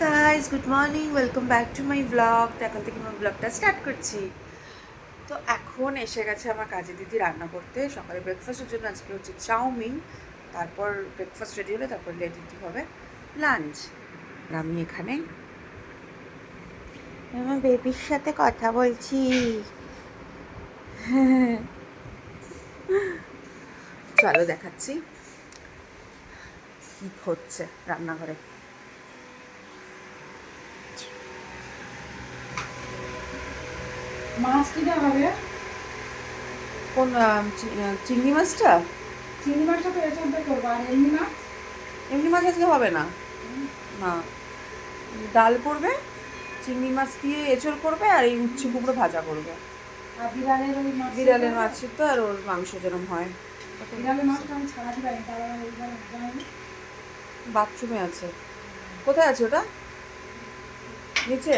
Guys good morning, welcome back to my blog. তো এখন থেকে আমার ব্লগটা স্টার্ট করছি। তো এখন এসে গেছে আমার কাজের দিদি রান্না করতে। সকালে ব্রেকফাস্টের জন্য আজকে হচ্ছে চাউমিন। তারপর ব্রেকফাস্ট রেডি হলে তারপর রেডি হবে লাঞ্চ। আমি এখানে আমার বেবির সাথে কথা বলছি। চলো দেখাচ্ছি কি হচ্ছে রান্নাঘরে। মাছ কি দেওয়া হবে? কোন চিংড়ি মাছটা? চিংড়ি মাছটা তো এসব করবো, আর এমনি মাছ? এমনি মাছ আজকে হবে না। না, ডাল করবে, চিংড়ি মাছ দিয়ে এঁচড় করবে, আর এই উচ্ছে কুমড়ো ভাজা করবে। আর বিড়ালের ওই মাছ? বিড়ালের মাছের তো আর ওর মাংস যেরকম হয়। বিড়ালের মাছটা আমি ছাড়াতে পারি, তারা এইবার জানি। বাথরুমে আছে। কোথায় আছে ওটা? নিচে?